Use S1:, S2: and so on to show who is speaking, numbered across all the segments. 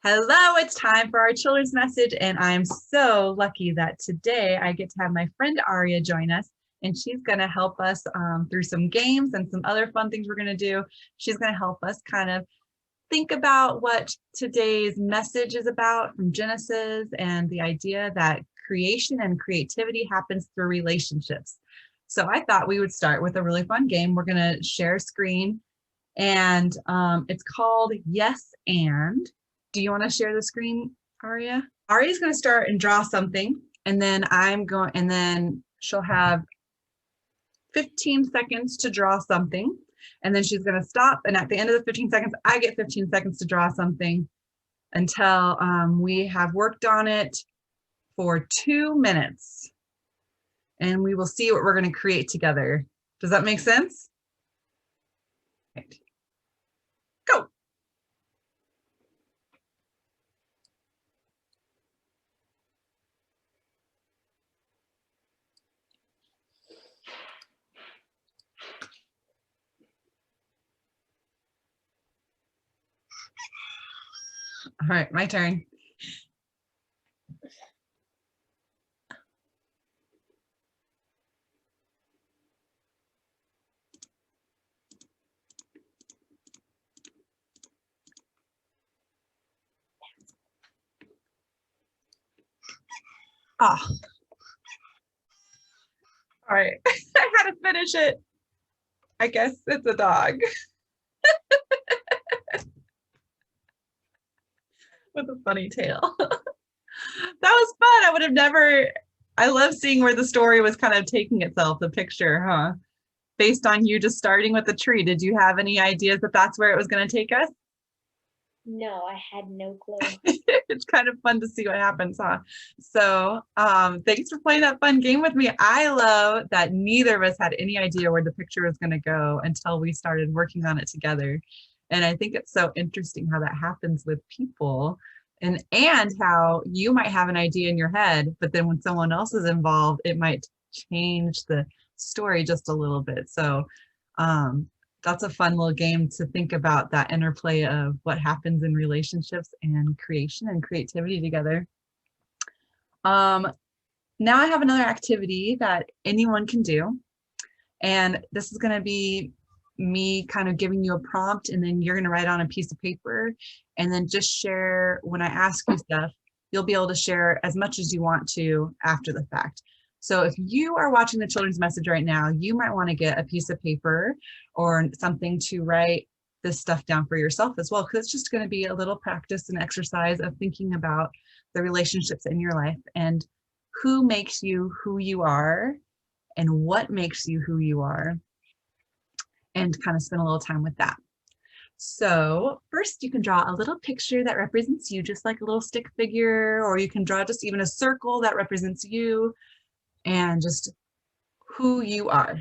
S1: Hello, it's time for our children's message, and I'm so lucky that today I get to have my friend Aria join us, and she's going to help us through some games and some other fun things we're going to do. She's going to help us kind of think about what today's message is about from Genesis and the idea that creation and creativity happens through relationships. So I thought we would start with a really fun game. We're going to share a screen, and it's called Yes and. Do you want to share the screen, Aria? Aria's going to start and draw something, and then she'll have 15 seconds to draw something, and then she's going to stop, and at the end of the 15 seconds, I get 15 seconds to draw something until we have worked on it for 2 minutes, and we will see what we're going to create together. Does that make sense? Right. Go. All right, my turn. Oh. All right, I had to finish it. I guess it's a dog. With a funny tail. That was fun. I would have never, I love seeing where the story was kind of taking itself, the picture, huh? Based on you just starting with the tree. Did you have any ideas that that's where it was going to take us?
S2: No, I had no clue.
S1: It's kind of fun to see what happens, huh? So thanks for playing that fun game with me. I love that neither of us had any idea where the picture was going to go until we started working on it together. And I think it's so interesting how that happens with people, and how you might have an idea in your head, but then when someone else is involved, it might change the story just a little bit. So that's a fun little game to think about, that interplay of what happens in relationships and creation and creativity together. Now I have another activity that anyone can do. And this is going to be me kind of giving you a prompt, and then you're going to write on a piece of paper, and then just share when I ask you stuff. You'll be able to share as much as you want to after the fact. So if you are watching the children's message right now, you might want to get a piece of paper or something to write this stuff down for yourself as well, because it's just going to be a little practice and exercise of thinking about the relationships in your life and who makes you who you are and what makes you who you are, and kind of spend a little time with that. So first you can draw a little picture that represents you, just like a little stick figure, or you can draw just even a circle that represents you and just who you are.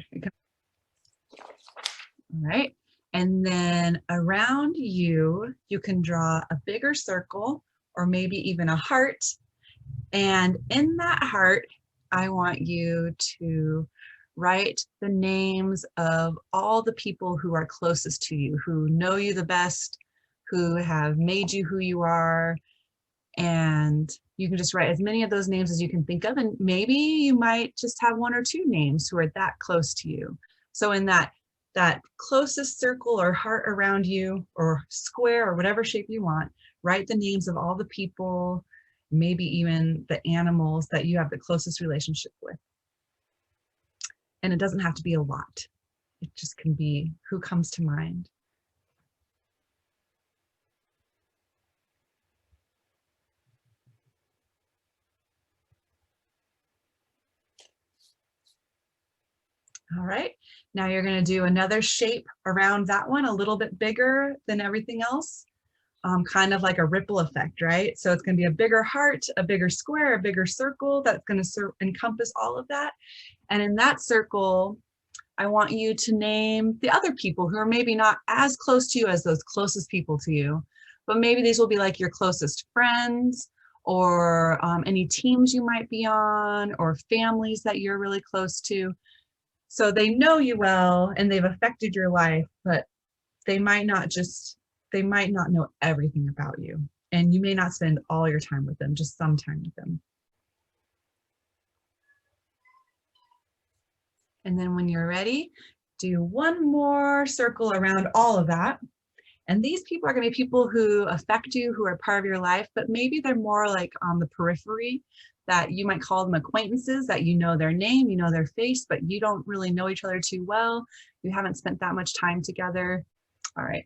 S1: All right. And then around you, you can draw a bigger circle or maybe even a heart. And in that heart, I want you to write the names of all the people who are closest to you, who know you the best, who have made you who you are. And you can just write as many of those names as you can think of. And maybe you might just have 1 or 2 names who are that close to you. So in that closest circle or heart around you, or square, or whatever shape you want, write the names of all the people, maybe even the animals that you have the closest relationship with. And it doesn't have to be a lot. It just can be who comes to mind. All right, now you're going to do another shape around that one, a little bit bigger than everything else, kind of like a ripple effect, right? So it's going to be a bigger heart, a bigger square, a bigger circle that's going to encompass all of that. And in that circle, I want you to name the other people who are maybe not as close to you as those closest people to you, but maybe these will be like your closest friends, or any teams you might be on, or families that you're really close to. So they know you well and they've affected your life, but they might not know everything about you. And you may not spend all your time with them, just some time with them. And then when you're ready, do one more circle around all of that. And these people are going to be people who affect you, who are part of your life, but maybe they're more like on the periphery, that you might call them acquaintances, that you know their name, you know their face, but you don't really know each other too well. You haven't spent that much time together. All right.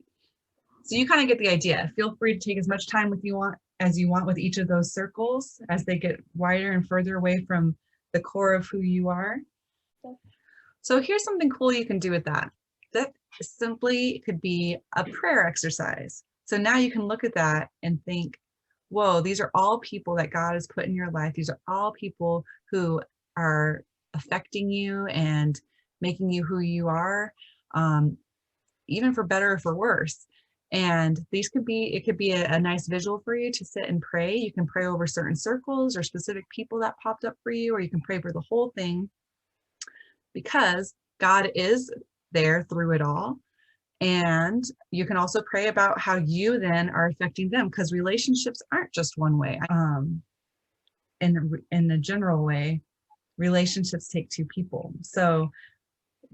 S1: So you kind of get the idea. Feel free to take as much time as you want with each of those circles as they get wider and further away from the core of who you are. So here's something cool you can do with that. That simply could be a prayer exercise. So now you can look at that and think, whoa, these are all people that God has put in your life. These are all people who are affecting you and making you who you are, even for better or for worse. And it could be a nice visual for you to sit and pray. You can pray over certain circles or specific people that popped up for you, or you can pray for the whole thing, because God is there through it all. And you can also pray about how you then are affecting them, because relationships aren't just one way. In a general way, relationships take two people. So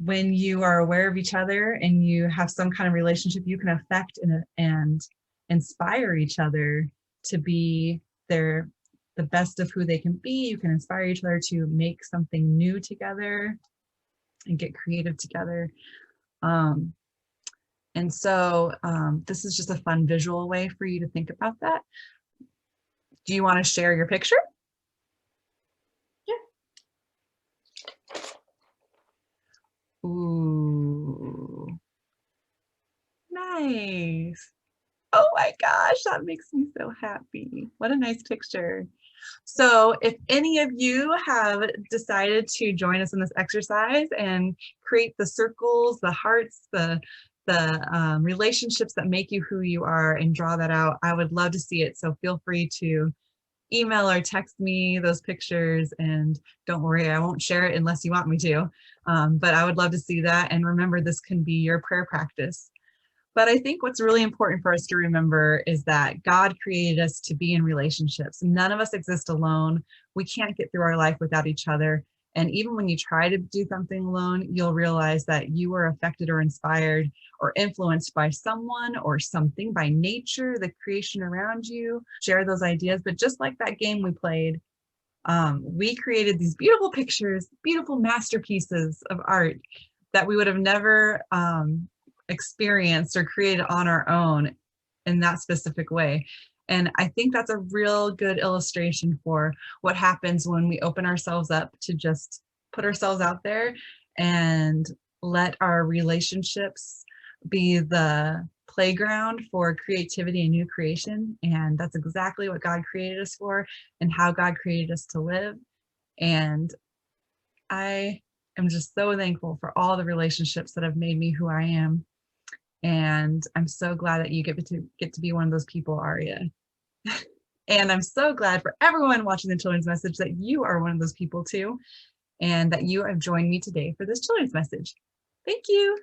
S1: when you are aware of each other and you have some kind of relationship, you can affect and inspire each other to be the best of who they can be. You can inspire each other to make something new together and get creative together. And so this is just a fun visual way for you to think about that. Do you want to share your picture?
S2: Yeah.
S1: Ooh, nice. Oh my gosh, that makes me so happy. What a nice picture. So if any of you have decided to join us in this exercise and create the circles, the hearts, the relationships that make you who you are, and draw that out, I would love to see it. So feel free to email or text me those pictures, and don't worry, I won't share it unless you want me to. But I would love to see that. And remember, this can be your prayer practice. But I think what's really important for us to remember is that God created us to be in relationships. None of us exist alone. We can't get through our life without each other. And even when you try to do something alone, you'll realize that you are affected or inspired or influenced by someone or something, by nature, the creation around you. Share those ideas. But just like that game we played, we created these beautiful pictures, beautiful masterpieces of art that we would have never experienced or created on our own in that specific way. And I think that's a real good illustration for what happens when we open ourselves up to just put ourselves out there and let our relationships be the playground for creativity and new creation. And that's exactly what God created us for and how God created us to live. And I am just so thankful for all the relationships that have made me who I am. And I'm so glad that you get to be one of those people, Aria. And I'm so glad for everyone watching the Children's Message that you are one of those people too, and that you have joined me today for this Children's Message. Thank you.